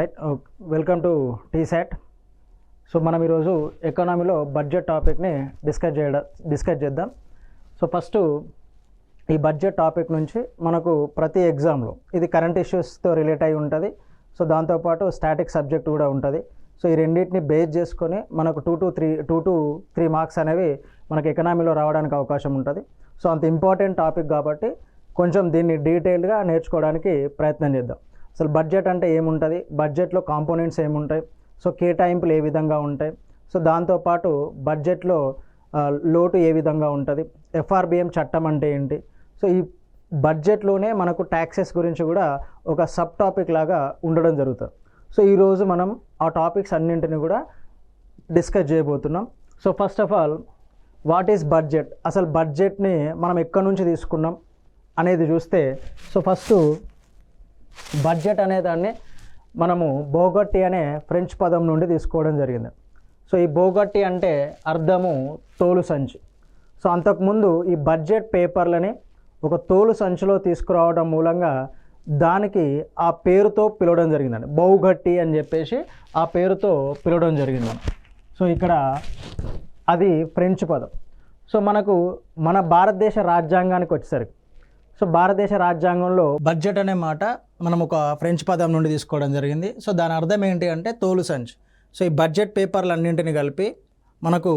Right. Welcome to T-SAT. So మనం ఈరోజు ఎకానమీలో బడ్జెట్ టాపిక్ని డిస్కస్ చేద్దాం. సో ఫస్ట్ ఈ బడ్జెట్ టాపిక్ నుంచి మనకు ప్రతి ఎగ్జామ్లో ఇది కరెంట్ ఇష్యూస్తో రిలేట్ అయి ఉంటుంది. సో దాంతోపాటు స్టాటిక్ సబ్జెక్ట్ కూడా ఉంటుంది. సో ఈ రెండింటిని బేస్ చేసుకొని మనకు 2 to 3 మార్క్స్ అనేవి మనకు ఎకనామీలో రావడానికి అవకాశం ఉంటుంది. సో అంత ఇంపార్టెంట్ టాపిక్ కాబట్టి కొంచెం దీన్ని డీటెయిల్గా నేర్చుకోవడానికి ప్రయత్నం చేద్దాం. అసలు బడ్జెట్ అంటే ఏముంటుంది, బడ్జెట్లో కాంపోనెంట్స్ ఏముంటాయి, సో కేటాయింపులు ఏ విధంగా ఉంటాయి, సో దాంతోపాటు బడ్జెట్లో లోటు ఏ విధంగా ఉంటుంది, ఎఫ్ఆర్బిఎం చట్టం అంటే ఏంటి. సో ఈ బడ్జెట్లోనే మనకు ట్యాక్సెస్ గురించి కూడా ఒక సబ్ టాపిక్ లాగా ఉండడం జరుగుతుంది. సో ఈరోజు మనం ఆ టాపిక్స్ అన్నింటిని కూడా డిస్కస్ చేయబోతున్నాం. So first of all what is budget, అసలు బడ్జెట్ని మనం ఎక్కడి నుంచి తీసుకున్నాం అనేది చూస్తే, సో ఫస్ట్ బడ్జెట్ అనే దాన్ని మనము బోగట్టి అనే ఫ్రెంచ్ పదం నుండి తీసుకోవడం జరిగింది. సో ఈ బోగట్టి అంటే అర్థము తోలు సంచి. సో అంతకుముందు ఈ బడ్జెట్ పేపర్లని ఒక తోలు సంచిలో తీసుకురావడం మూలంగా దానికి ఆ పేరుతో పిలవడం జరిగిందండి, బౌగట్టి అని చెప్పేసి ఆ పేరుతో పిలవడం జరిగిందండి. సో ఇక్కడ అది ఫ్రెంచ్ పదం. సో మనకు మన భారతదేశ రాజ్యాంగానికి వచ్చేసరికి, సో భారతదేశ రాజ్యాంగంలో బడ్జెట్ అనే మాట మనం ఒక ఫ్రెంచ్ పదం నుండి తీసుకోవడం జరిగింది. సో దాని అర్థం ఏంటి అంటే తోలు సంచి. సో ఈ బడ్జెట్ పేపర్లు అన్నింటిని కలిపి మనకు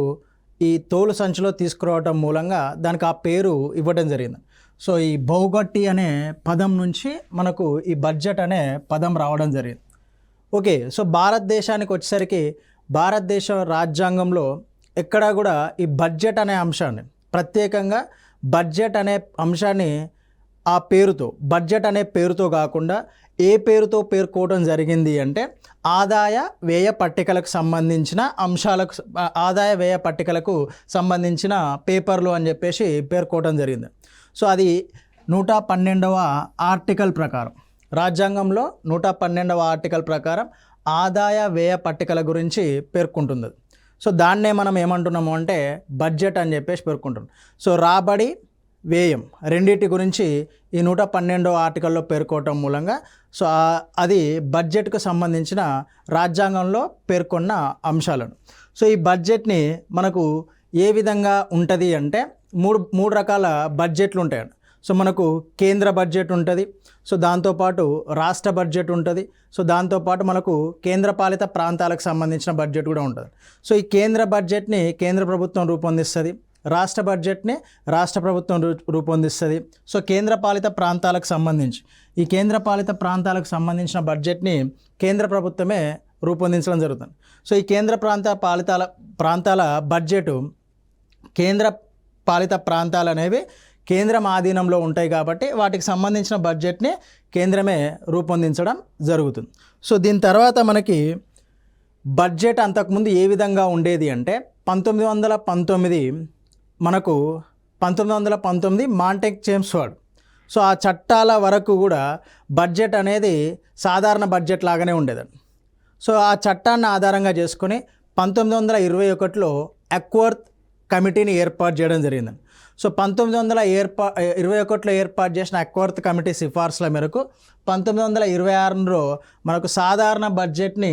ఈ తోలు సంచిలో తీసుకురావడం మూలంగా దానికి ఆ పేరు ఇవ్వడం జరిగింది. సో ఈ బౌగట్టి అనే పదం నుంచి మనకు ఈ బడ్జెట్ అనే పదం రావడం జరిగింది. ఓకే, సో భారతదేశానికి వచ్చేసరికి భారతదేశ రాజ్యాంగంలో ఎక్కడా కూడా ఈ బడ్జెట్ అనే అంశాన్ని ప్రత్యేకంగా బడ్జెట్ అనే అంశాన్ని ఆ పేరుతో, బడ్జెట్ అనే పేరుతో కాకుండా ఏ పేరుతో పేర్కోవడం జరిగింది అంటే ఆదాయ వ్యయ పట్టికలకు సంబంధించిన అంశాలకు, ఆదాయ వ్యయ పట్టికలకు సంబంధించిన పేపర్లు అని చెప్పేసి పేర్కోవడం జరిగింది. సో అది 112వ ఆర్టికల్ ప్రకారం, రాజ్యాంగంలో 112వ ఆర్టికల్ ప్రకారం ఆదాయ వ్యయ పట్టికల గురించి పేర్కొంటుంది. సో దాన్నే మనం ఏమంటున్నాము అంటే బడ్జెట్ అని చెప్పేసి పేర్కొంటున్నాం. సో రాబడి వ్యయం రెండింటి గురించి ఈ 112వ ఆర్టికల్లో పేర్కోవటం మూలంగా సో అది బడ్జెట్కు సంబంధించిన రాజ్యాంగంలో పేర్కొన్న అంశాలను. సో ఈ బడ్జెట్ని మనకు ఏ విధంగా ఉంటుంది అంటే మూడు రకాల బడ్జెట్లు ఉంటాయండి. సో మనకు కేంద్ర బడ్జెట్ ఉంటుంది, సో దాంతోపాటు రాష్ట్ర బడ్జెట్ ఉంటుంది, సో దాంతోపాటు మనకు కేంద్రపాలిత ప్రాంతాలకు సంబంధించిన బడ్జెట్ కూడా ఉంటుంది. సో ఈ కేంద్ర బడ్జెట్ని కేంద్ర ప్రభుత్వం రూపొందిస్తుంది, రాష్ట్ర బడ్జెట్ని రాష్ట్ర ప్రభుత్వం రూపొందిస్తుంది. సో కేంద్రపాలిత ప్రాంతాలకు సంబంధించి ఈ కేంద్రపాలిత ప్రాంతాలకు సంబంధించిన బడ్జెట్ని కేంద్ర ప్రభుత్వమే రూపొందించడం జరుగుతుంది. సో ఈ కేంద్ర ప్రాంతాల బడ్జెట్, కేంద్ర పాలిత ప్రాంతాలు అనేవి కేంద్రం ఆధీనంలో ఉంటాయి కాబట్టి వాటికి సంబంధించిన బడ్జెట్ని కేంద్రమే రూపొందించడం జరుగుతుంది. సో దీని తర్వాత మనకి బడ్జెట్ అంతకుముందు ఏ విధంగా ఉండేది అంటే 1919 మాంటెక్ చేమ్స్ఫర్డ్. సో ఆ చట్టాల వరకు కూడా బడ్జెట్ అనేది సాధారణ బడ్జెట్ లాగానే ఉండేదండి. సో ఆ చట్టాన్ని ఆధారంగా చేసుకుని 1921లో అక్వర్త్ కమిటీని ఏర్పాటు చేయడం జరిగిందండి. సో 1921లో ఏర్పాటు చేసిన అక్వర్త్ కమిటీ సిఫార్సుల మేరకు 1926లో మనకు సాధారణ బడ్జెట్ని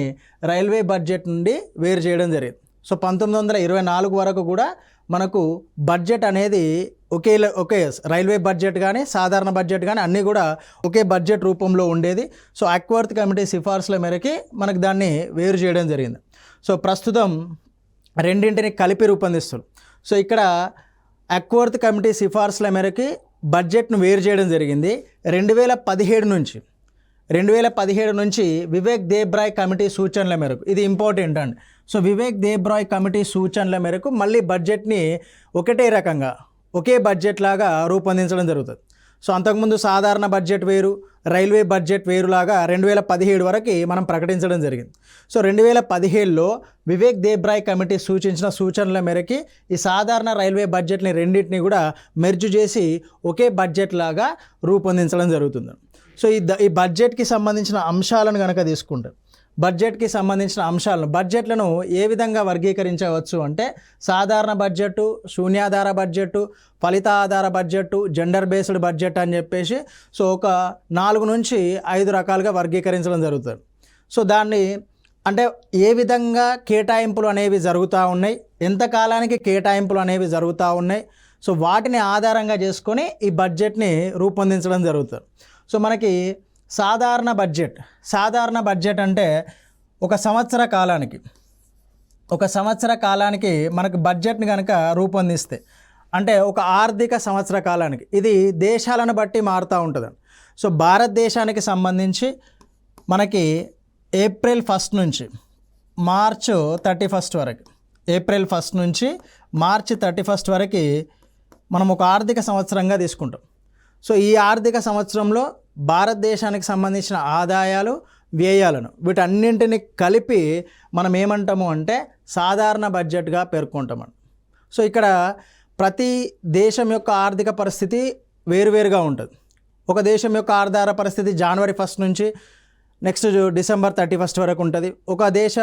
రైల్వే బడ్జెట్ నుండి వేరు చేయడం జరిగింది. సో 1924 వరకు కూడా మనకు బడ్జెట్ అనేది ఒకే రైల్వే బడ్జెట్ కానీ సాధారణ బడ్జెట్ కానీ అన్నీ కూడా ఒకే బడ్జెట్ రూపంలో ఉండేది. సో అక్వర్త్ కమిటీ సిఫార్సుల మేరకి మనకు దాన్ని వేరు చేయడం జరిగింది. సో ప్రస్తుతం రెండింటిని కలిపి రూపొందిస్తారు. సో ఇక్కడ అక్వర్త్ కమిటీ సిఫార్సుల మేరకి బడ్జెట్ను వేరు చేయడం జరిగింది. 2017 నుంచి వివేక్ దేబ్రాయ్ కమిటీ సూచనల మేరకు, ఇది ఇంపార్టెంట్ అండి. సో వివేక్ దేబ్రాయ్ కమిటీ సూచనల మేరకు మళ్ళీ బడ్జెట్ని ఒకటే రకంగా ఒకే బడ్జెట్ లాగా రూపొందించడం జరుగుతుంది. సో అంతకుముందు సాధారణ బడ్జెట్ వేరు, రైల్వే బడ్జెట్ వేరులాగా 2017 వరకు మనం ప్రకటించడం జరిగింది. సో 2017లో వివేక్ దేబ్రాయ్ కమిటీ సూచించిన సూచనల మేరకి ఈ సాధారణ రైల్వే బడ్జెట్ని రెండింటిని కూడా మెర్జ్ చేసి ఒకే బడ్జెట్ లాగా రూపొందించడం జరుగుతుంది. సో ఈ బడ్జెట్కి సంబంధించిన అంశాలను కనుక తీసుకుంటే, బడ్జెట్లను ఏ విధంగా వర్గీకరించవచ్చు అంటే సాధారణ బడ్జెట్, శూన్యాధార బడ్జెట్, ఫలిత ఆధార బడ్జెట్, జెండర్ బేస్డ్ బడ్జెట్ అని చెప్పేసి సో ఒక 4 నుంచి 5 రకాలుగా వర్గీకరించడం జరుగుతుంది. సో దాన్ని అంటే ఏ విధంగా కేటాయింపులు అనేవి జరుగుతూ ఉన్నాయి, ఎంతకాలానికి కేటాయింపులు అనేవి జరుగుతూ ఉన్నాయి, సో వాటిని ఆధారంగా చేసుకొని ఈ బడ్జెట్ని రూపొందించడం జరుగుతుంది. సో మనకి సాధారణ బడ్జెట్ అంటే ఒక సంవత్సర కాలానికి మనకు బడ్జెట్ని కనుక రూపొందిస్తే అంటే ఒక ఆర్థిక సంవత్సర కాలానికి ఇది దేశాలను బట్టి మారుతూ ఉంటుంది. సో భారతదేశానికి సంబంధించి మనకి ఏప్రిల్ 1 నుంచి మార్చ్ 31 వరకు, ఏప్రిల్ 1 నుంచి మార్చి 31 వరకు మనం ఒక ఆర్థిక సంవత్సరంగా తీసుకుంటాం. సో ఈ ఆర్థిక సంవత్సరంలో భారతదేశానికి సంబంధించిన ఆదాయాలు వ్యయాలను వీటన్నింటిని కలిపి మనం ఏమంటాము అంటే సాధారణ బడ్జెట్గా పేర్కొంటామని. సో ఇక్కడ ప్రతి దేశం యొక్క ఆర్థిక పరిస్థితి వేరువేరుగా ఉంటుంది. ఒక దేశం యొక్క ఆధార పరిస్థితి జనవరి 1 నుంచి నెక్స్ట్ డిసెంబర్ 31 వరకు ఉంటుంది. ఒక దేశ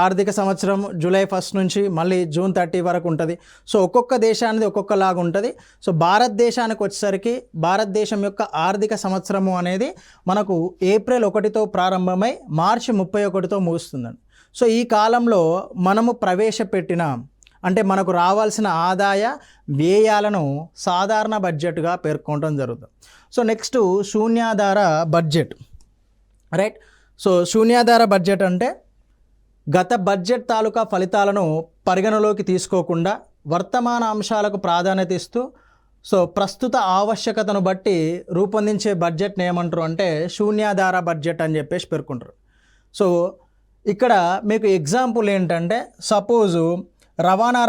ఆర్థిక సంవత్సరం జూలై 1 నుంచి మళ్ళీ జూన్ 30 వరకు ఉంటుంది. సో ఒక్కొక్క దేశానికి ఒక్కొక్కలాగా ఉంటుంది. సో భారతదేశానికి వచ్చేసరికి భారతదేశం యొక్క ఆర్థిక సంవత్సరము అనేది మనకు ఏప్రిల్ 1తో ప్రారంభమై మార్చి 31తో ముగుస్తుందండి. సో ఈ కాలంలో మనము ప్రవేశపెట్టిన అంటే మనకు రావాల్సిన ఆదాయ వ్యయాలను సాధారణ బడ్జెట్గా పేర్కొనడం జరుగుతుంది. సో నెక్స్ట్ శూన్యాధార బడ్జెట్, రైట్. సో శూన్యాధార బడ్జెట్ అంటే గత బడ్జెట్ తాలూకా ఫలితాలను పరిగణలోకి తీసుకోకుండా వర్తమాన అంశాలకు ప్రాధాన్యత ఇస్తూ సో ప్రస్తుత ఆవశ్యకతను బట్టి రూపొందించే బడ్జెట్ని ఏమంటారు అంటే శూన్యాధార బడ్జెట్ అని చెప్పేసి పేర్కొంటారు. సో ఇక్కడ మీకు ఎగ్జాంపుల్ ఏంటంటే సపోజు రవాణా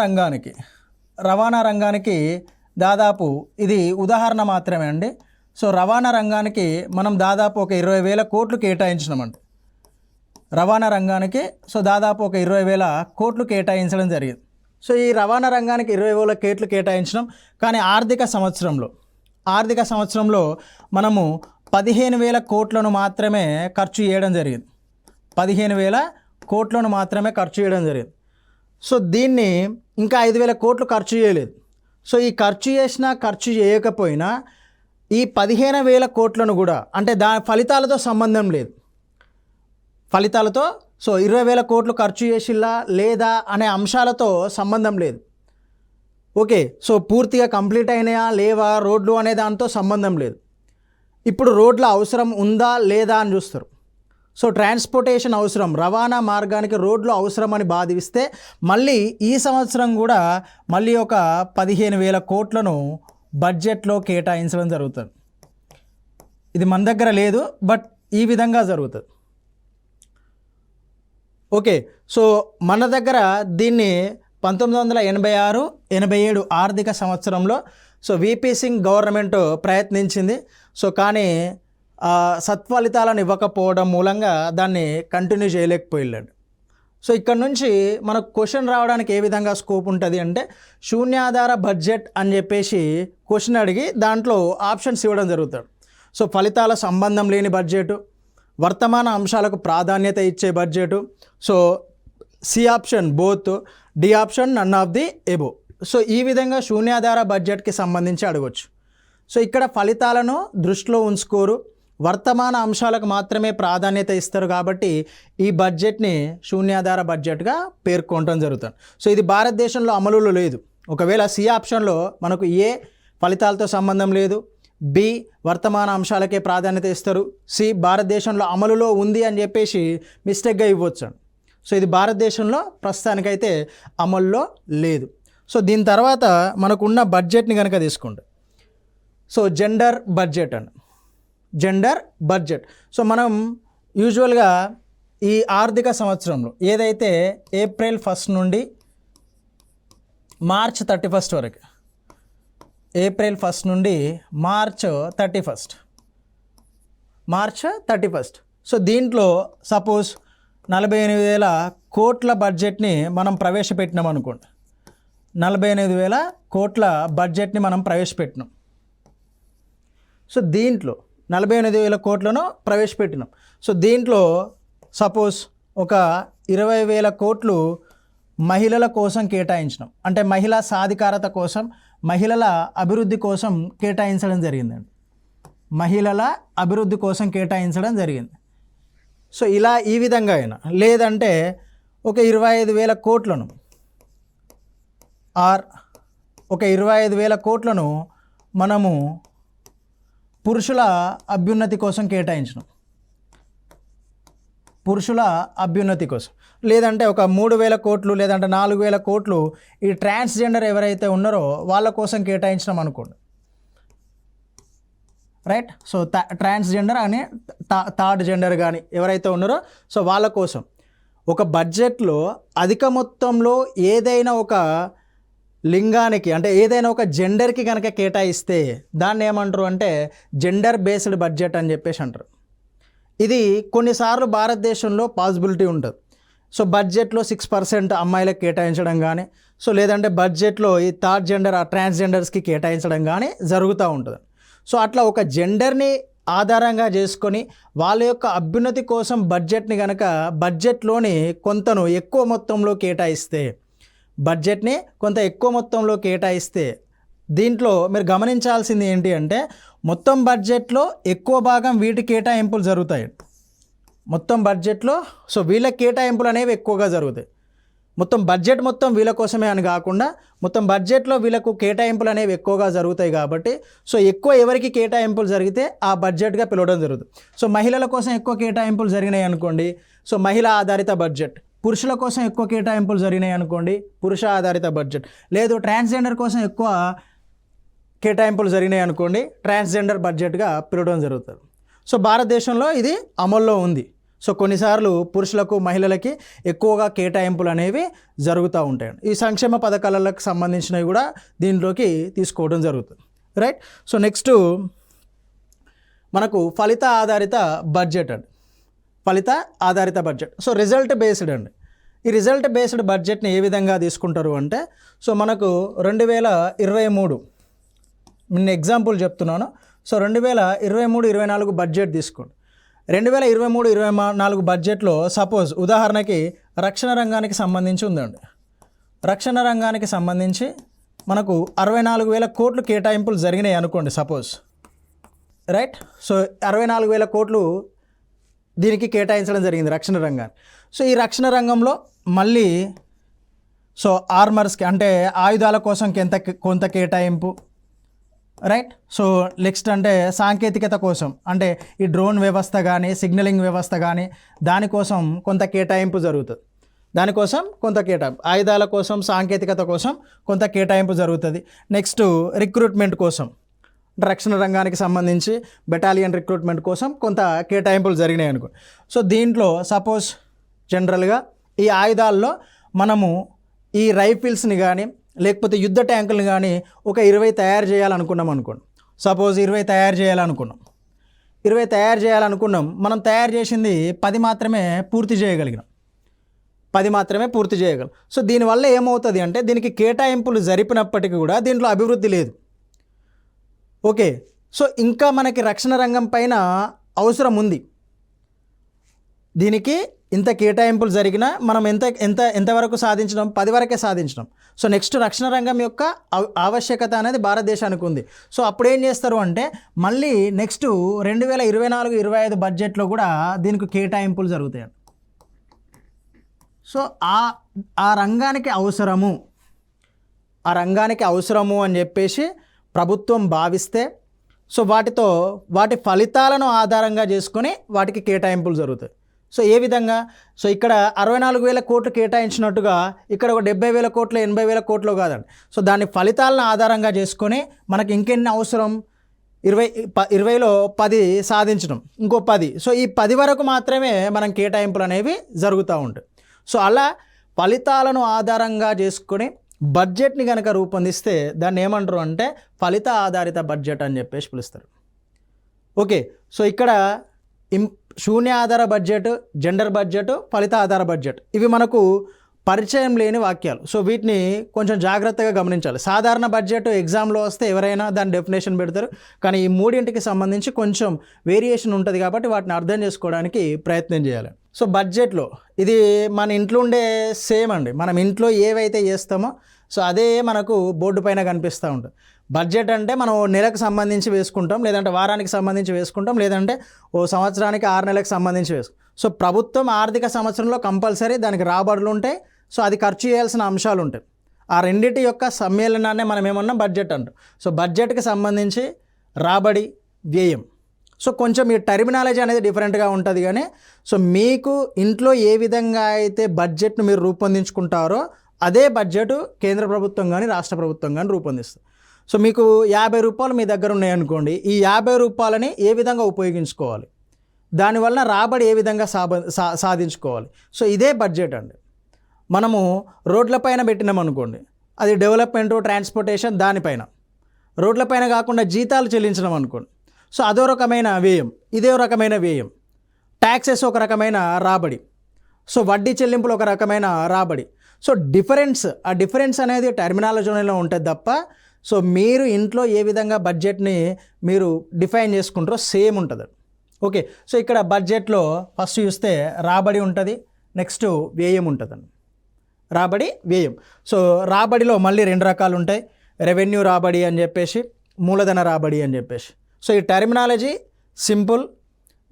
రంగానికి దాదాపు ఇది ఉదాహరణ మాత్రమే అండి. సో రవాణా రంగానికి మనం దాదాపు ఒక 20,000 కోట్లు కేటాయించినామండి. రవాణా రంగానికి సో దాదాపు ఒక 20,000 కోట్లు కేటాయించడం జరిగింది. సో ఈ రవాణా రంగానికి 20,000 కోట్లు కేటాయించడం, కానీ ఆర్థిక సంవత్సరంలో మనము 15,000 కోట్లను మాత్రమే ఖర్చు చేయడం జరిగింది. 15,000 కోట్లను మాత్రమే ఖర్చు చేయడం జరిగింది. సో దీన్ని ఇంకా 5,000 కోట్లు ఖర్చు చేయలేదు. సో ఈ ఖర్చు చేయకపోయినా ఈ 15,000 కోట్లను కూడా అంటే ఫలితాలతో సంబంధం లేదు. ఫలితాలతో సో 20,000 కోట్లు ఖర్చు చేసిల్లా లేదా అనే అంశాలతో సంబంధం లేదు. ఓకే, సో పూర్తిగా కంప్లీట్ అయినాయా లేవా రోడ్లు అనే దాంతో సంబంధం లేదు. ఇప్పుడు రోడ్ల అవసరం ఉందా లేదా అని చూస్తారు. సో ట్రాన్స్పోర్టేషన్ అవసరం, రవాణా మార్గానికి రోడ్లు అవసరం అని భావిస్తే మళ్ళీ ఈ సంవత్సరం కూడా మళ్ళీ ఒక 15,000 కోట్లను బడ్జెట్లో కేటాయించడం జరుగుతుంది. ఇది మన దగ్గర లేదు, బట్ ఈ విధంగా జరుగుతుంది. ఓకే, సో మన దగ్గర దీన్ని 1986-87 ఆర్థిక సంవత్సరంలో సో విపి సింగ్ గవర్నమెంట్ ప్రయత్నించింది. సో కానీ సత్ఫలితాలను ఇవ్వకపోవడం మూలంగా దాన్ని కంటిన్యూ చేయలేకపోయిందండి. సో ఇక్కడ నుంచి మనకు క్వశ్చన్ రావడానికి ఏ విధంగా స్కోప్ ఉంటుంది అంటే శూన్యాధార బడ్జెట్ అని చెప్పేసి క్వశ్చన్ అడిగి దాంట్లో ఆప్షన్స్ ఇవ్వడం జరుగుతుంది. సో ఫలితాల సంబంధం లేని బడ్జెటు, వర్తమాన అంశాలకు ప్రాధాన్యత ఇచ్చే budget, so C option both, D option none of the above. So ఈ విధంగా శూన్యాధార బడ్జెట్కి సంబంధించి అడగవచ్చు. సో ఇక్కడ ఫలితాలను దృష్టిలో ఉంచుకోరు, వర్తమాన అంశాలకు మాత్రమే ప్రాధాన్యత ఇస్తారు కాబట్టి ఈ బడ్జెట్ని శూన్యాధార బడ్జెట్గా పేర్కొనడం జరుగుతుంది. సో ఇది భారతదేశంలో అమలులో లేదు. ఒకవేళ సి ఆప్షన్లో మనకు ఏ ఫలితాలతో సంబంధం లేదు, బి వర్తమాన అంశాలకే ప్రాధాన్యత ఇస్తారు, సి భారతదేశంలో అమలులో ఉంది అని చెప్పేసి మిస్టేక్గా ఇవ్వచ్చు. సో ఇది భారతదేశంలో ప్రస్తుతానికైతే అమల్లో లేదు. సో దీని తర్వాత మనకున్న బడ్జెట్ని కనుక తీసుకుంటే సో జెండర్ బడ్జెట్. సో మనం యూజువల్గా ఈ ఆర్థిక సంవత్సరంలో ఏదైతే ఏప్రిల్ 1 నుండి మార్చ్ 31 వరకు, ఏప్రిల్ 1 నుండి మార్చ్ 31, సో దీంట్లో సపోజ్ 48,000 కోట్ల బడ్జెట్ని మనం ప్రవేశపెట్టినాం అనుకోండి. 48,000 కోట్ల బడ్జెట్ని మనం ప్రవేశపెట్టినాం. సో దీంట్లో 48,000 కోట్లను ప్రవేశపెట్టినాం. సో దీంట్లో సపోజ్ ఒక 20,000 కోట్లు మహిళల కోసం కేటాయించినాం. అంటే మహిళా సాధికారత కోసం, మహిళల అభివృద్ధి కోసం కేటాయించడం జరిగిందండి. మహిళల అభివృద్ధి కోసం కేటాయించడం జరిగింది. సో ఇలా ఈ విధంగా అయినా, లేదంటే ఒక 25,000 కోట్లను ఒక 25,000 కోట్లను మనము పురుషుల అభ్యున్నతి కోసం కేటాయించడం, పురుషుల అభ్యున్నతి కోసం, లేదంటే ఒక 3,000 కోట్లు లేదంటే 4,000 కోట్లు ఈ ట్రాన్స్జెండర్ ఎవరైతే ఉన్నారో వాళ్ళ కోసం కేటాయించడం అనుకోండి, రైట్. సో ట్రాన్స్జెండర్ అని థర్డ్ జెండర్ కానీ ఎవరైతే ఉన్నారో సో వాళ్ళ కోసం ఒక బడ్జెట్లో అధిక మొత్తంలో ఏదైనా ఒక లింగానికి అంటే ఏదైనా ఒక జెండర్కి కనుక కేటాయిస్తే దాన్ని ఏమంటారు అంటే జెండర్ బేస్డ్ బడ్జెట్ అని చెప్పేసి అంటారు. ఇది కొన్నిసార్లు భారతదేశంలో పాసిబిలిటీ ఉంటుంది. సో బడ్జెట్లో 6% అమ్మాయిలకు కేటాయించడం కానీ, సో లేదంటే బడ్జెట్లో ఈ థర్డ్ జెండర్ ఆ ట్రాన్స్జెండర్స్కి కేటాయించడం కానీ జరుగుతూ ఉంటుంది. సో అట్లా ఒక జెండర్ని ఆధారంగా చేసుకొని వాళ్ళ యొక్క అభ్యున్నతి కోసం బడ్జెట్ని కనుక బడ్జెట్లోని కొంతను ఎక్కువ మొత్తంలో కేటాయిస్తే, బడ్జెట్ని కొంత ఎక్కువ మొత్తంలో కేటాయిస్తే దీంట్లో మీరు గమనించాల్సింది ఏంటి అంటే మొత్తం బడ్జెట్లో ఎక్కువ భాగం వీటి కేటాయింపులు జరుగుతాయి. మొత్తం బడ్జెట్లో సో వీళ్ళ కేటాయింపులు అనేవి ఎక్కువగా జరుగుతాయి. మొత్తం బడ్జెట్ మొత్తం వీళ్ళ కోసమే అని కాకుండా మొత్తం బడ్జెట్లో వీళ్ళకు కేటాయింపులు అనేవి ఎక్కువగా జరుగుతాయి కాబట్టి సో ఎక్కువ ఎవరికి కేటాయింపులు జరిగితే ఆ బడ్జెట్గా పిలవడం జరుగుతుంది. సో మహిళల కోసం ఎక్కువ కేటాయింపులు జరిగినాయి అనుకోండి, సో మహిళా ఆధారిత బడ్జెట్. పురుషుల కోసం ఎక్కువ కేటాయింపులు జరిగినాయి అనుకోండి, పురుష ఆధారిత బడ్జెట్. లేదు ట్రాన్స్జెండర్ కోసం ఎక్కువ కేటాయింపులు జరిగినాయి అనుకోండి, ట్రాన్స్జెండర్ బడ్జెట్గా పిలవడం జరుగుతుంది. సో భారతదేశంలో ఇది అమల్లో ఉంది. సో కొన్నిసార్లు పురుషులకు మహిళలకి ఎక్కువగా కేటాయింపులు అనేవి జరుగుతూ ఉంటాయి. ఈ సంక్షేమ పథకాలకు సంబంధించినవి కూడా దీంట్లోకి తీసుకోవడం జరుగుతుంది, రైట్. సో నెక్స్ట్ మనకు ఫలిత ఆధారిత బడ్జెట్ అండి. ఫలిత ఆధారిత బడ్జెట్. సో రిజల్ట్ బేస్డ్ అండి. ఈ రిజల్ట్ బేస్డ్ బడ్జెట్ని ఏ విధంగా తీసుకుంటారు అంటే సో మనకు 2023 నేను ఎగ్జాంపుల్ చెప్తున్నాను. సో 2023-24 బడ్జెట్ తీసుకోండి. 2023-24 బడ్జెట్లో సపోజ్ ఉదాహరణకి రక్షణ రంగానికి సంబంధించి ఉందండి. రక్షణ రంగానికి సంబంధించి మనకు 64,000 కోట్లు కేటాయింపులు జరిగినాయి అనుకోండి సపోజ్, రైట్. సో 64,000 కోట్లు దీనికి కేటాయించడం జరిగింది రక్షణ రంగాన్ని. సో ఈ రక్షణ రంగంలో మళ్ళీ సో ఆర్మర్స్కి అంటే ఆయుధాల కోసం కొంత కేటాయింపు, రైట్. సో నెక్స్ట్ అంటే సాంకేతికత కోసం అంటే ఈ డ్రోన్ వ్యవస్థ కానీ సిగ్నలింగ్ వ్యవస్థ కానీ దానికోసం కొంత కేటాయింపు జరుగుతుంది. దానికోసం కొంత కేటాయింపు, ఆయుధాల కోసం సాంకేతికత కోసం కొంత కేటాయింపు జరుగుతుంది. నెక్స్ట్ రిక్రూట్మెంట్ కోసం రక్షణ రంగానికి సంబంధించి బెటాలియన్ రిక్రూట్మెంట్ కోసం కొంత కేటాయింపులు జరిగినాయి అనుకో. సో దీంట్లో సపోజ్ జనరల్గా ఈ ఆయుధాల్లో మనము ఈ రైఫిల్స్ని కానీ లేకపోతే యుద్ధ ట్యాంకులను కానీ ఒక 20 తయారు చేయాలనుకున్నాం అనుకోండి. సపోజ్ 20 తయారు చేయాలనుకున్నాం. మనం తయారు చేసింది 10 మాత్రమే పూర్తి చేయగలిగినాం. సో దీనివల్ల ఏమవుతుంది అంటే దీనికి కేటాయింపులు జరిపినప్పటికీ కూడా దీంట్లో అభివృద్ధి లేదు. ఓకే. సో ఇంకా మనకి రక్షణ రంగం పైన అవసరం ఉంది. దీనికి ఇంత కేటాయింపులు జరిగినా మనం ఎంతవరకు సాధించడం, 10 వరకే సాధించడం. సో నెక్స్ట్ రక్షణ రంగం యొక్క ఆవశ్యకత అనేది భారతదేశానికి ఉంది. సో అప్పుడు ఏం చేస్తారు అంటే మళ్ళీ నెక్స్ట్ 2024-25 బడ్జెట్లో కూడా దీనికి కేటాయింపులు జరుగుతాయి. సో ఆ రంగానికి అవసరము అని చెప్పేసి ప్రభుత్వం భావిస్తే సో వాటి ఫలితాలను ఆధారంగా చేసుకొని వాటికి కేటాయింపులు జరుగుతాయి. సో ఏ విధంగా, సో ఇక్కడ 64,000 కోట్లు కేటాయించినట్టుగా ఇక్కడ ఒక 70,000 కోట్లు 80,000 కోట్లు కాదండి. సో దాని ఫలితాలను ఆధారంగా చేసుకొని మనకి ఇంకెన్ని అవసరం, 20లో 10 సాధించడం, ఇంకో 10. సో ఈ 10 వరకు మాత్రమే మనం కేటాయింపులు అనేవి జరుగుతూ ఉంటాయి. సో అలా ఫలితాలను ఆధారంగా చేసుకొని బడ్జెట్ని కనుక రూపొందిస్తే దాన్ని ఏమంటారు అంటే ఫలిత ఆధారిత బడ్జెట్ అని చెప్పేసి పిలుస్తారు. ఓకే. సో ఇక్కడ శూన్య ఆధార బడ్జెట్, జెండర్ బడ్జెట్, ఫలిత ఆధార బడ్జెట్ ఇవి మనకు పరిచయం లేని వాక్యాలు. సో వీటిని కొంచెం జాగ్రత్తగా గమనించాలి. సాధారణ బడ్జెట్ ఎగ్జామ్లో వస్తే ఎవరైనా దాని డెఫినేషన్ పెడతారు, కానీ ఈ మూడింటికి సంబంధించి కొంచెం వేరియేషన్ ఉంటుంది కాబట్టి వాటిని అర్థం చేసుకోవడానికి ప్రయత్నం చేయాలి. సో బడ్జెట్లో ఇది మన ఇంట్లో ఉండే సేమ్ అండి. మనం ఇంట్లో ఏవైతే చేస్తామో సో అదే మనకు బోర్డు పైన కనిపిస్తూ ఉంటుంది. బడ్జెట్ అంటే మనం నెలకు సంబంధించి వేసుకుంటాం, లేదంటే వారానికి సంబంధించి వేసుకుంటాం, లేదంటే ఓ సంవత్సరానికి 6 నెలలకు సంబంధించి వేసుకుంటాం. సో ప్రభుత్వం ఆర్థిక సంవత్సరంలో కంపల్సరీ దానికి రాబడులు ఉంటాయి, సో అది ఖర్చు చేయాల్సిన అంశాలు ఉంటాయి. ఆ రెండింటి యొక్క సమ్మేళనాన్ని మనం ఏమన్నా బడ్జెట్ అంటాం. సో బడ్జెట్కి సంబంధించి రాబడి, వ్యయం, సో కొంచెం ఈ టర్మినాలజీ అనేది డిఫరెంట్గా ఉంటుంది. కానీ సో మీకు ఇంట్లో ఏ విధంగా అయితే బడ్జెట్ను మీరు రూపొందించుకుంటారో అదే బడ్జెట్ కేంద్ర ప్రభుత్వం కానీ రాష్ట్ర ప్రభుత్వం కానీ రూపొందిస్తుంది. సో మీకు 50 రూపాయలు మీ దగ్గర ఉన్నాయనుకోండి, ఈ 50 రూపాయలని ఏ విధంగా ఉపయోగించుకోవాలి, దానివల్ల రాబడి ఏ విధంగా సాధించుకోవాలి, సో ఇదే బడ్జెట్ అండి. మనము రోడ్లపైన పెట్టినాం అనుకోండి, అది డెవలప్మెంటు, ట్రాన్స్పోర్టేషన్, దానిపైన. రోడ్లపైన కాకుండా జీతాలు చెల్లించడం అనుకోండి, సో అదో రకమైన వ్యయం, ఇదే రకమైన వ్యయం. ట్యాక్సెస్ ఒక రకమైన రాబడి, సో వడ్డీ చెల్లింపులు ఒక రకమైన రాబడి. సో ఆ డిఫరెన్స్ అనేది టర్మినాలజీలో ఉంటుంది తప్ప, సో మీరు ఇంట్లో ఏ విధంగా బడ్జెట్ని మీరు డిఫైన్ చేసుకుంటారో సేమ్ ఉంటుంది. ఓకే, సో ఇక్కడ బడ్జెట్లో ఫస్ట్ చూస్తే రాబడి ఉంటుంది, నెక్స్ట్ వ్యయం ఉంటుందండి. రాబడి, వ్యయం. సో రాబడిలో మళ్ళీ 2 రకాలు ఉంటాయి, రెవెన్యూ రాబడి అని చెప్పేసి, మూలధన రాబడి అని చెప్పేసి. సో ఈ టర్మినాలజీ సింపుల్.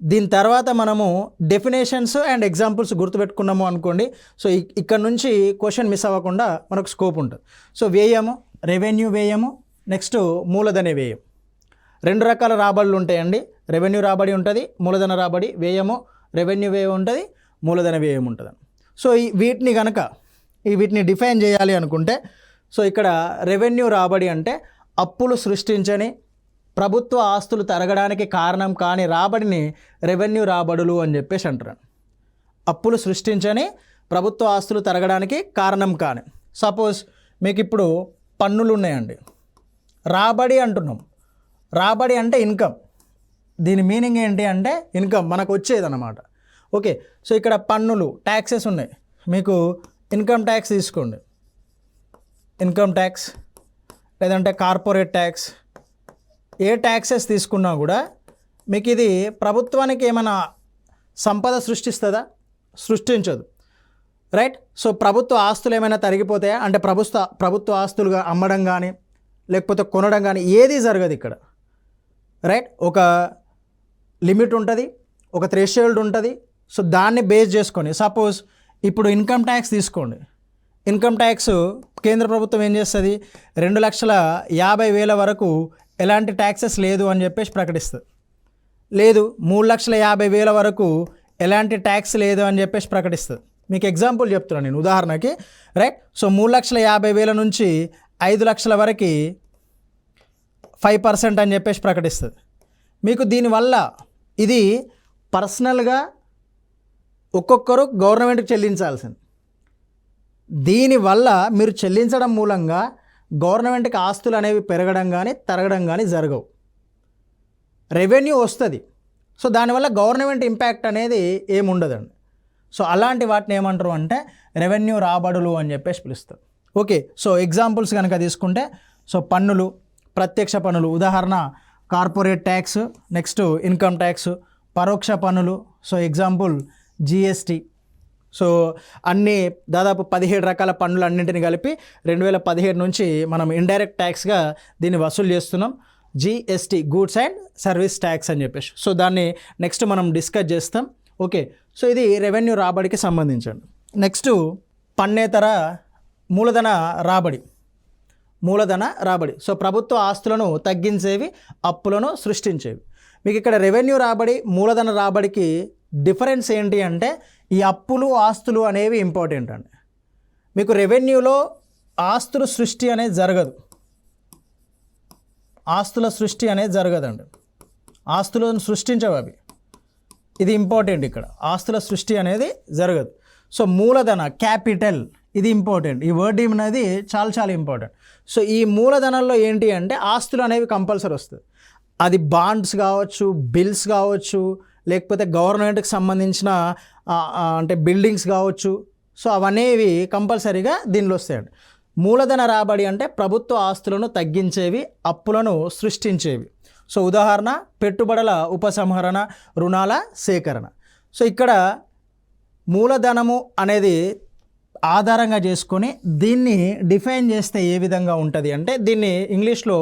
దీని తర్వాత మనము డెఫినేషన్స్ అండ్ ఎగ్జాంపుల్స్ గుర్తుపెట్టుకున్నాము అనుకోండి, సో ఇక్కడ నుంచి క్వశ్చన్ మిస్ అవ్వకుండా మనకు స్కోప్ ఉంటుంది. సో వ్యయము, రెవెన్యూ వ్యయము, నెక్స్ట్ మూలధన వ్యయం. 2 రకాల రాబడులు ఉంటాయండి. రెవెన్యూ రాబడి ఉంటుంది, మూలధన రాబడి. వ్యయము, రెవెన్యూ వ్యయం ఉంటుంది, మూలధన వ్యయం ఉంటుంది. సో వీటిని డిఫైన్ చేయాలి అనుకుంటే, సో ఇక్కడ రెవెన్యూ రాబడి అంటే అప్పులు సృష్టించని, ప్రభుత్వ ఆస్తులు తరగడానికి కారణం కాని రాబడిని రెవెన్యూ రాబడులు అని చెప్పేసి అంటారు. అప్పులు సృష్టించని, ప్రభుత్వ ఆస్తులు తరగడానికి కారణం కాని. సపోజ్ మీకు ఇప్పుడు పన్నులు ఉన్నాయండి, రాబడి అంటున్నాం. రాబడి అంటే ఇన్కమ్. దీని మీనింగ్ ఏంటి అంటే ఇన్కమ్ మనకు వచ్చేదన్నమాట. ఓకే, సో ఇక్కడ పన్నులు, ట్యాక్సెస్ ఉన్నాయి. మీకు ఇన్కమ్ ట్యాక్స్ తీసుకోండి, ఇన్కమ్ ట్యాక్స్ లేదంటే కార్పొరేట్ ట్యాక్స్, ఏ ట్యాక్సెస్ తీసుకున్నా కూడా మీకు ఇది ప్రభుత్వానికి ఏమైనా సంపద సృష్టిస్తుందా? సృష్టించదు, రైట్? సో ప్రభుత్వ ఆస్తులు ఏమైనా తరిగిపోతాయా అంటే ప్రభుత్వ ఆస్తులుగా అమ్మడం కానీ లేకపోతే కొనడం కానీ ఏది జరగదు ఇక్కడ, రైట్? ఒక లిమిట్ ఉంటుంది, ఒక థ్రెషోల్డ్ ఉంటుంది. సో దాన్ని బేస్ చేసుకొని సపోజ్ ఇప్పుడు ఇన్కమ్ ట్యాక్స్ తీసుకోండి. ఇన్కమ్ ట్యాక్స్ కేంద్ర ప్రభుత్వం ఏం చేస్తుంది, 2,50,000 వరకు ఎలాంటి ట్యాక్సెస్ లేదు అని చెప్పేసి ప్రకటిస్తుంది. లేదు 3,50,000 వరకు ఎలాంటి ట్యాక్స్ లేదు అని చెప్పేసి ప్రకటిస్తుంది. మీకు ఎగ్జాంపుల్ చెప్తున్నాను నేను ఉదాహరణకి, రైట్? సో 3,50,000 నుంచి 5,00,000 వరకు 5% అని చెప్పేసి ప్రకటిస్తుంది. మీకు దీనివల్ల ఇది పర్సనల్గా ఒక్కొక్కరు గవర్నమెంట్కి చెల్లించాల్సింది. దీనివల్ల మీరు చెల్లించడం మూలంగా గవర్నమెంట్కి ఆస్తులు అనేవి పెరగడం కానీ తరగడం కానీ జరగవు. రెవెన్యూ వస్తుంది, సో దానివల్ల గవర్నమెంట్ ఇంపాక్ట్ అనేది ఏముండదండి. సో అలాంటి వాటిని ఏమంటారు అంటే రెవెన్యూ రాబడులు అని చెప్పేసి పిలుస్తారు. ఓకే, సో ఎగ్జాంపుల్స్ కనుక తీసుకుంటే, సో పన్నులు, ప్రత్యక్ష పన్నులు, ఉదాహరణ corporate tax, next income tax. పరోక్ష పన్నులు, సో ఎగ్జాంపుల్ జిఎస్టీ. సో అన్ని దాదాపు 17 రకాల పన్నులు అన్నింటిని కలిపి 2017 నుంచి మనం ఇండైరెక్ట్ ట్యాక్స్గా దీన్ని వసూలు చేస్తున్నాం. GST, goods and service tax అని చెప్పేసి. సో దాన్ని నెక్స్ట్ మనం డిస్కస్ చేస్తాం. ఓకే, సో ఇది రెవెన్యూ రాబడికి సంబంధించండి. నెక్స్ట్ పన్నేతర మూలధన రాబడి. మూలధన రాబడి, సో ప్రభుత్వ ఆస్తులను తగ్గించేవి, అప్పులను సృష్టించేవి. మీకు ఇక్కడ రెవెన్యూ రాబడి, మూలధన రాబడికి డిఫరెన్స్ ఏంటి అంటే ఈ అప్పులు, ఆస్తులు అనేవి ఇంపార్టెంట్ అండి. మీకు రెవెన్యూలో ఆస్తుల సృష్టి అనేది జరగదు, ఆస్తుల సృష్టి అనేది జరగదండి. ఆస్తులను సృష్టించవు అవి, ఇది ఇంపార్టెంట్. ఇక్కడ ఆస్తుల సృష్టి అనేది జరగదు. సో మూలధన, క్యాపిటల్, ఇది ఇంపార్టెంట్. ఈ వర్డ్ అనేది చాలా చాలా ఇంపార్టెంట్. సో ఈ మూలధనంలో ఏంటి అంటే ఆస్తులు అనేవి కంపల్సరీ వస్తుంది. అది బాండ్స్ కావచ్చు, బిల్స్ కావచ్చు, లేకపోతే గవర్నమెంట్కి సంబంధించిన అంటే బిల్డింగ్స్ కావచ్చు. సో అవనేవి కంపల్సరీగా దీనిలో వస్తాయండి. మూలధన రాబడి అంటే ప్రభుత్వ ఆస్తులను తగ్గించేవి, అప్పులను సృష్టించేవి. సో ఉదాహరణ పెట్టుబడుల ఉపసంహరణ, రుణాల సేకరణ. సో ఇక్కడ మూలధనము అనేది ఆధారంగా చేసుకొని దీన్ని డిఫైన్ చేస్తే ఏ విధంగా ఉంటుంది అంటే దీన్ని ఇంగ్లీష్లో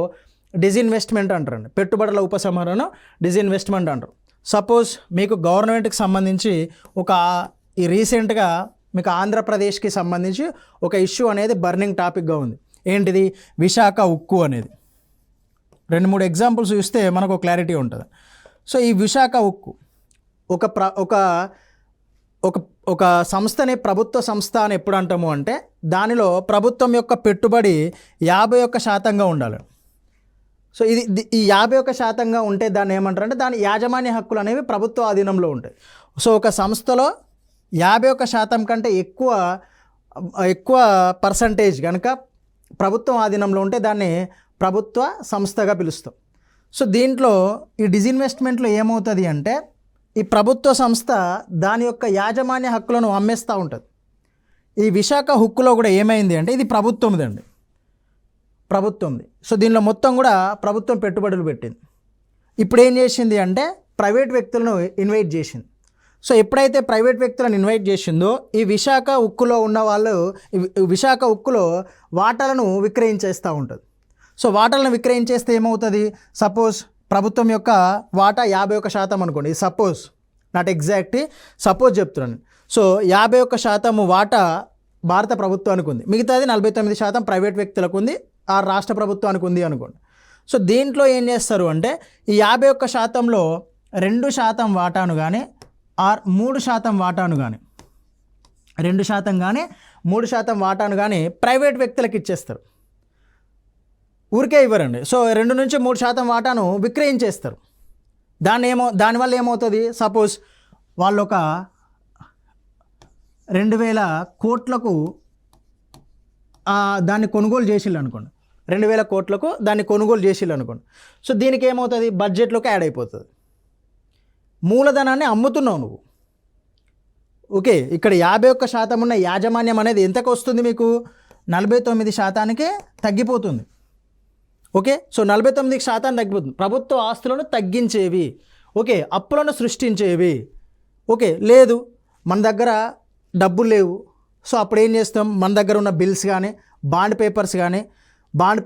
డిజిన్వెస్ట్మెంట్ అంటారండి. పెట్టుబడుల ఉపసంహరణ డిజిన్వెస్ట్మెంట్ అంటారు. సపోజ్ మీకు గవర్నమెంట్కి సంబంధించి ఈ రీసెంట్గా మీకు ఆంధ్రప్రదేశ్కి సంబంధించి ఒక ఇష్యూ అనేది బర్నింగ్ టాపిక్గా ఉంది. ఏంటిది? విశాఖ ఉక్కు అనేది. 2-3 ఎగ్జాంపుల్స్ చూస్తే మనకు క్లారిటీ ఉంటుంది. సో ఈ విశాఖ ఉక్కు ఒక సంస్థని ప్రభుత్వ సంస్థ అని ఎప్పుడు అంటాము అంటే దానిలో ప్రభుత్వం యొక్క పెట్టుబడి 51% ఉండాలి. సో ఈ 51% ఉంటే దాన్ని ఏమంటారంటే దాని యాజమాన్య హక్కులు అనేవి ప్రభుత్వ ఆధీనంలో ఉంటాయి. సో ఒక సంస్థలో 51% కంటే ఎక్కువ పర్సంటేజ్ కనుక ప్రభుత్వం ఆధీనంలో ఉంటే దాన్ని ప్రభుత్వ సంస్థగా పిలుస్తాం. సో దీంట్లో ఈ డిజిన్వెస్ట్మెంట్లో ఏమవుతుంది అంటే ఈ ప్రభుత్వ సంస్థ దాని యొక్క యాజమాన్య హక్కులను అమ్మేస్తూ ఉంటుంది. ఈ విశాఖ హుక్కులో కూడా ఏమైంది అంటే ఇది ప్రభుత్వంది. సో దీనిలో మొత్తం కూడా ప్రభుత్వం పెట్టుబడులు పెట్టింది. ఇప్పుడు ఏం చేసింది అంటే ప్రైవేట్ వ్యక్తులను ఇన్వైట్ చేసింది. సో ఎప్పుడైతే ప్రైవేట్ వ్యక్తులను ఇన్వైట్ చేసిందో ఈ విశాఖ ఉక్కులో ఉన్న వాళ్ళు విశాఖ ఉక్కులో వాటాలను విక్రయించేస్తూ ఉంటుంది. సో వాటాలను విక్రయించేస్తే ఏమవుతుంది? సపోజ్ ప్రభుత్వం యొక్క వాటా 51% అనుకోండి. సపోజ్, నాట్ ఎగ్జాక్ట్, సపోజ్ చెప్తున్నాను. సో 51% వాటా భారత ప్రభుత్వానికి ఉంది, మిగతాది 49% ప్రైవేట్ వ్యక్తులకు ఉంది, ఆ రాష్ట్ర ప్రభుత్వానికి ఉంది అనుకోండి. సో దీంట్లో ఏం చేస్తారు అంటే ఈ 51%లో 2% వాటాను కానీ 3% వాటాను కానీ 2% కానీ 3% వాటాను కానీ ప్రైవేట్ వ్యక్తులకు ఇచ్చేస్తారు. ఊరికే ఇవ్వరండి. సో 2-3% వాటాను విక్రయించేస్తారు. దానివల్ల ఏమవుతుంది? సపోజ్ వాళ్ళు ఒక 2000 కోట్లకు దాన్ని కొనుగోలు చేసిళ్ళు అనుకోండి. 2000 కోట్లకు దాన్ని కొనుగోలు చేసిళ్ళు అనుకోండి. సో దీనికి ఏమవుతుంది? బడ్జెట్లోకి యాడ్ అయిపోతుంది. మూలధనాన్ని అమ్ముతున్నావు నువ్వు. ఓకే, ఇక్కడ 51% ఉన్న యాజమాన్యం అనేది ఎంతకు వస్తుంది? మీకు 49%కే తగ్గిపోతుంది. ఓకే, సో 49% తగ్గిపోతుంది. ప్రభుత్వ ఆస్తులను తగ్గించేవి, ఓకే, అప్పులను సృష్టించేవి. ఓకే, లేదు మన దగ్గర డబ్బులు లేవు. సో అప్పుడు ఏం చేస్తాం? మన దగ్గర ఉన్న బిల్స్ కానీ బాండ్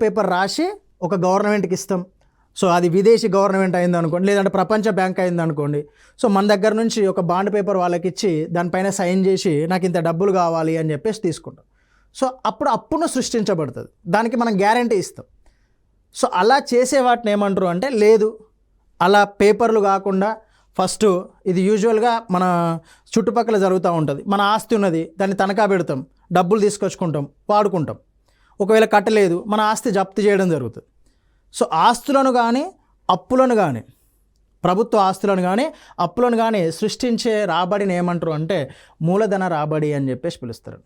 పేపర్ రాసి ఒక గవర్నమెంట్కి ఇస్తాం. సో అది విదేశీ గవర్నమెంట్ అయింది అనుకోండి, లేదంటే ప్రపంచ బ్యాంక్ అయింది అనుకోండి. సో మన దగ్గర నుంచి ఒక బాండ్ పేపర్ వాళ్ళకి ఇచ్చి దానిపైన సైన్ చేసి నాకు ఇంత డబ్బులు కావాలి అని చెప్పేసి తీసుకుంటాం. సో అప్పుడు అప్పును సృష్టించబడుతుంది, దానికి మనం గ్యారంటీ ఇస్తాం. సో అలా చేసే వాటిని ఏమంటారు అంటే లేదు, అలా పేపర్లు కాకుండా ఫస్ట్ ఇది యూజువల్గా మన చుట్టుపక్కల జరుగుతూ ఉంటుంది. మన ఆస్తి ఉన్నది, దాన్ని తనఖా పెడతాం, డబ్బులు తీసుకొచ్చుకుంటాం, వాడుకుంటాం. ఒకవేళ కట్టలేదు మన ఆస్తి జప్తు చేయడం జరుగుతుంది. సో ఆస్తులను కానీ అప్పులను కానీ ప్రభుత్వ ఆస్తులను కానీ అప్పులను కానీ సృష్టించే రాబడిని ఏమంటారు అంటే మూలధన రాబడి అని చెప్పేసి పిలుస్తారు.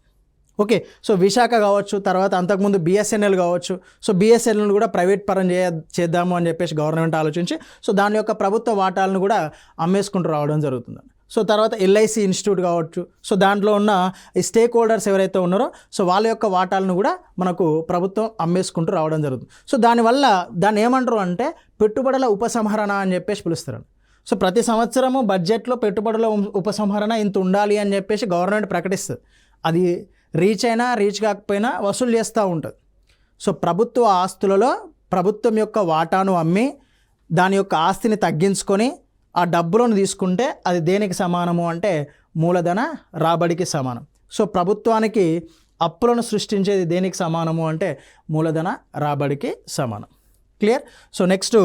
ఓకే, సో విశాఖ కావచ్చు, తర్వాత అంతకుముందు బిఎస్ఎన్ఎల్ కావచ్చు. సో బిఎస్ఎన్ఎల్ కూడా ప్రైవేట్ పరం చేద్దాము అని చెప్పేసి గవర్నమెంట్ ఆలోచించి సో దాని యొక్క ప్రభుత్వ వాటాలను కూడా అమ్మేసుకుంటూ రావడం జరుగుతుంది. సో తర్వాత ఎల్ఐసి ఇన్స్టిట్యూట్ కావచ్చు. సో దాంట్లో ఉన్న ఈ స్టేక్ హోల్డర్స్ ఎవరైతే ఉన్నారో సో వాళ్ళ యొక్క వాటాలను కూడా మనకు ప్రభుత్వం అమ్మేసుకుంటూ రావడం జరుగుతుంది. సో దానివల్ల దాన్ని ఏమంటారు అంటే పెట్టుబడుల ఉపసంహరణ అని చెప్పేసి పిలుస్తారు. సో ప్రతి సంవత్సరము బడ్జెట్లో పెట్టుబడుల ఉపసంహరణ ఇంత ఉండాలి అని చెప్పేసి గవర్నమెంట్ ప్రకటిస్తుంది. అది రీచ్ అయినా రీచ్ కాకపోయినా వసూలు చేస్తూ ఉంటుంది. సో ప్రభుత్వ ఆస్తులలో ప్రభుత్వం యొక్క వాటాను అమ్మి దాని యొక్క ఆస్తిని తగ్గించుకొని ఆ డబ్బులను తీసుకుంటే అది దేనికి సమానము అంటే మూలధన రాబడికి సమానం. సో ప్రభుత్వానికి అప్పులను సృష్టించేది దేనికి సమానము అంటే మూలధన రాబడికి సమానం. క్లియర్? సో నెక్స్ట్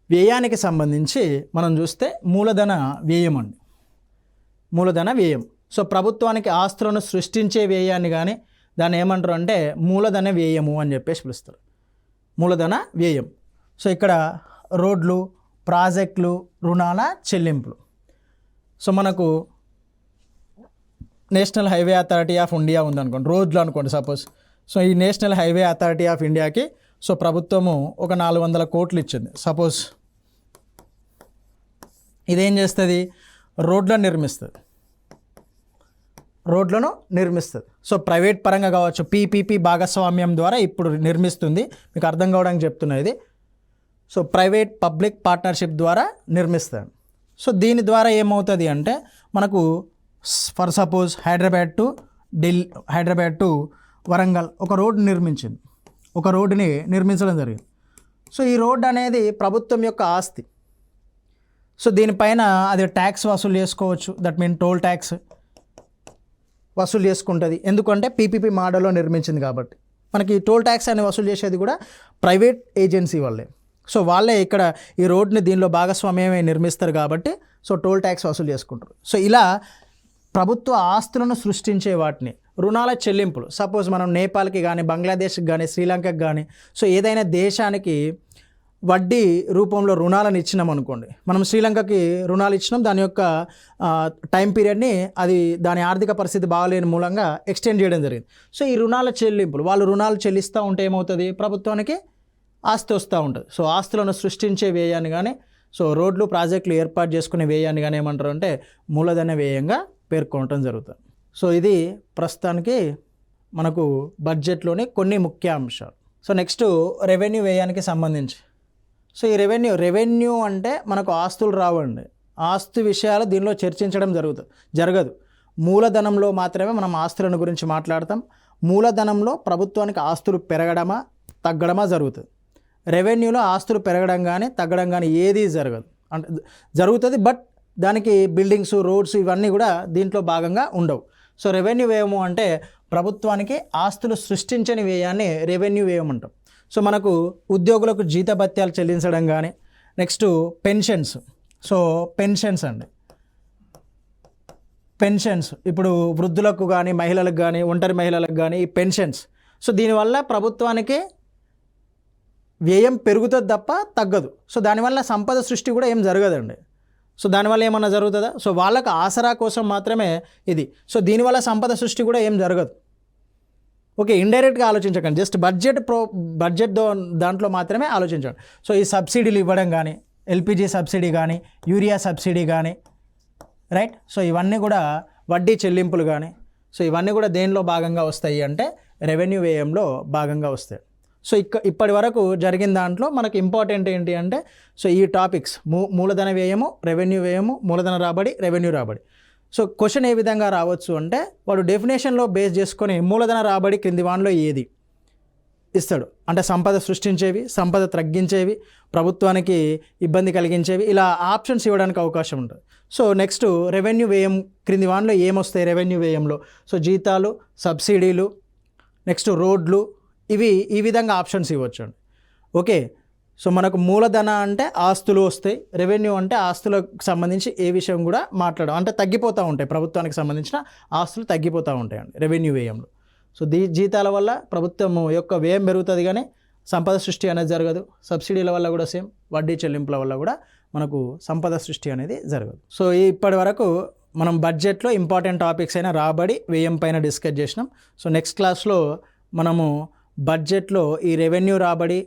వ్యయానికి సంబంధించి మనం చూస్తే మూలధన వ్యయం అండి. మూలధన వ్యయం. సో ప్రభుత్వానికి ఆస్తులను సృష్టించే వ్యయాన్ని కానీ దాన్ని ఏమంటారు అంటే మూలధన వ్యయము అని చెప్పేసి పిలుస్తారు. మూలధన వ్యయం. సో ఇక్కడ రోడ్లు, ప్రాజెక్టులు, రుణాల చెల్లింపులు. సో మనకు national highway authority of India ఉందనుకోండి, రోడ్లు అనుకోండి సపోజ్. సో ఈ నేషనల్ హైవే అథారిటీ ఆఫ్ ఇండియాకి సో ప్రభుత్వము ఒక 400 కోట్లు ఇచ్చింది సపోజ్. ఇదేం చేస్తుంది? రోడ్లను నిర్మిస్తుంది. సో ప్రైవేట్ పరంగా కావచ్చు, పీపీపీ భాగస్వామ్యం ద్వారా ఇప్పుడు నిర్మిస్తుంది. మీకు అర్థం కావడానికి చెప్తున్నా ఇది. సో ప్రైవేట్ పబ్లిక్ పార్ట్నర్షిప్ ద్వారా నిర్మిస్తారు. సో దీని ద్వారా ఏమవుతుంది అంటే మనకు for suppose Hyderabad to Warangal ఒక రోడ్డు నిర్మించడం జరిగింది. సో ఈ రోడ్డు అనేది ప్రభుత్వం యొక్క ఆస్తి. సో దీనిపైన అది ట్యాక్స్ వసూలు చేసుకోవచ్చు, దట్ మీన్ టోల్ ట్యాక్స్ వసూలు చేసుకుంటుంది. ఎందుకంటే పీపీపీ మోడల్లో నిర్మించింది కాబట్టి. మనకి టోల్ ట్యాక్స్ అని వసూలు చేసేది కూడా ప్రైవేట్ ఏజెన్సీ వాళ్ళే. సో వాళ్ళే ఇక్కడ ఈ రోడ్ని దీనిలో భాగస్వామ్యమే నిర్మిస్తారు కాబట్టి సో టోల్ ట్యాక్స్ వసూలు చేసుకుంటారు. సో ఇలా ప్రభుత్వ ఆస్తులను సృష్టించే వాటిని రుణాల చెల్లింపులు, సపోజ్ మనం నేపాల్కి కానీ బంగ్లాదేశ్కి కానీ శ్రీలంకకి కానీ సో ఏదైనా దేశానికి వడ్డీ రూపంలో రుణాలను ఇచ్చినాం అనుకోండి, మనం శ్రీలంకకి రుణాలు ఇచ్చినాం, దాని యొక్క టైం పీరియడ్ని అది దాని ఆర్థిక పరిస్థితి బాగాలేని మూలంగా ఎక్స్టెండ్ చేయడం జరిగింది. సో ఈ రుణాల చెల్లింపులు వాళ్ళు రుణాలు చెల్లిస్తూ ఉంటే ఏమవుతుంది, ప్రభుత్వానికి ఆస్తి వస్తూ ఉంటుంది. సో ఆస్తులను సృష్టించే వ్యయాన్ని కానీ సో రోడ్లు ప్రాజెక్టులు ఏర్పాటు చేసుకునే వ్యయాన్ని కానీ ఏమంటారు అంటే మూలధన వ్యయంగా పేర్కొనటం జరుగుతుంది. సో ఇది ప్రస్తుతానికి మనకు బడ్జెట్లోని కొన్ని ముఖ్య అంశాలు. సో నెక్స్ట్ రెవెన్యూ వ్యయానికి సంబంధించి. సో ఈ రెవెన్యూ అంటే మనకు ఆస్తులు రావండి, ఆస్తి విషయాలు దీనిలో చర్చించడం జరగదు. మూలధనంలో మాత్రమే మనం ఆస్తులను గురించి మాట్లాడతాం. మూలధనంలో ప్రభుత్వానికి ఆస్తులు పెరగడమా తగ్గడమా జరుగుతుంది. రెవెన్యూలో ఆస్తులు పెరగడం కానీ తగ్గడం కానీ ఏది జరగదు, అంటే జరుగుతుంది, బట్ దానికి బిల్డింగ్స్ రోడ్స్ ఇవన్నీ కూడా దీంట్లో భాగంగా ఉండవు. సో రెవెన్యూ వ్యయము అంటే ప్రభుత్వానికి ఆస్తులు సృష్టించని వ్యయాన్ని రెవెన్యూ వ్యయం అంటాం. సో మనకు ఉద్యోగులకు జీతభత్యాలు చెల్లించడం కానీ, నెక్స్ట్ పెన్షన్స్. సో పెన్షన్స్ అండి, పెన్షన్స్ ఇప్పుడు వృద్ధులకు కానీ మహిళలకు కానీ ఒంటరి మహిళలకు కానీ ఈ పెన్షన్స్. సో దీనివల్ల ప్రభుత్వానికి వ్యయం పెరుగుతుంది తప్ప తగ్గదు. సో దానివల్ల సంపద సృష్టి కూడా ఏం జరగదండి. సో దానివల్ల ఏమన్నా జరుగుతుందా, సో వాళ్ళకు ఆసరా కోసం మాత్రమే ఇది. సో దీనివల్ల సంపద సృష్టి కూడా ఏం జరగదు. ఓకే, ఇండైరెక్ట్గా ఆలోచించకండి, జస్ట్ బడ్జెట్ దాంట్లో మాత్రమే ఆలోచించండి. సో ఈ సబ్సిడీలు ఇవ్వడం కానీ, ఎల్పిజి సబ్సిడీ కానీ, యూరియా సబ్సిడీ కానీ, రైట్. సో ఇవన్నీ కూడా వడ్డీ చెల్లింపులు కానీ, సో ఇవన్నీ కూడా దేనిలో భాగంగా వస్తాయి అంటే రెవెన్యూ వ్యయంలో భాగంగా వస్తాయి. సో ఇప్పటి వరకు జరిగిన దాంట్లో మనకు ఇంపార్టెంట్ ఏంటి అంటే సో ఈ టాపిక్స్ మూలధన వ్యయము, రెవెన్యూ వ్యయము, మూలధన రాబడి, రెవెన్యూ రాబడి. సో క్వశ్చన్ ఏ విధంగా రావచ్చు అంటే వాడు డెఫినేషన్లో బేస్ చేసుకొని మూలధన రాబడి క్రింది వానిలో ఏది ఇస్తాడు అంటే సంపద సృష్టించేవి, సంపద తగ్గించేవి, ప్రభుత్వానికి ఇబ్బంది కలిగించేవి, ఇలా ఆప్షన్స్ ఇవ్వడానికి అవకాశం ఉంటుంది. సో నెక్స్ట్ రెవెన్యూ వ్యయం క్రింది వానిలో ఏమొస్తాయి రెవెన్యూ వ్యయంలో, సో జీతాలు, సబ్సిడీలు, నెక్స్ట్ రోడ్లు, ఇవి ఈ విధంగా ఆప్షన్స్ ఇవ్వచ్చు అండి. ఓకే, సో మనకు మూలధన అంటే ఆస్తులు వస్తాయి, రెవెన్యూ అంటే ఆస్తులకు సంబంధించి ఏ విషయం కూడా మాట్లాడడం అంటే తగ్గిపోతూ ఉంటాయి, ప్రభుత్వానికి సంబంధించిన ఆస్తులు తగ్గిపోతూ ఉంటాయండి రెవెన్యూ వ్యయంలో. సో జీతాల వల్ల ప్రభుత్వం యొక్క వ్యయం పెరుగుతుంది కానీ సంపద సృష్టి అనేది జరగదు. సబ్సిడీల వల్ల కూడా సేమ్, వడ్డీ చెల్లింపుల వల్ల కూడా మనకు సంపద సృష్టి అనేది జరగదు. సో ఇప్పటి వరకు మనం బడ్జెట్లో ఇంపార్టెంట్ టాపిక్స్ అయిన రాబడి, వ్యయం పైన డిస్కస్ చేసినాం. సో నెక్స్ట్ క్లాస్లో మనము బడ్జెట్లో ఈ రెవెన్యూ రాబడి,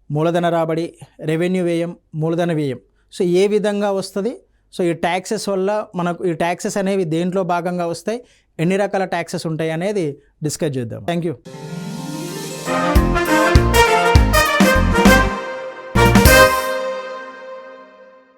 మూలధన రాబడి, రెవెన్యూ వ్యయం, మూలధన వ్యయం సో ఏ విధంగా వస్తుంది, సో ఈ ట్యాక్సెస్ వల్ల మనకు ఈ ట్యాక్సెస్ అనేవి దేంట్లో భాగంగా వస్తాయి, ఎన్ని రకాల ట్యాక్సెస్ ఉంటాయి అనేది డిస్కస్ చేద్దాం. Thank you.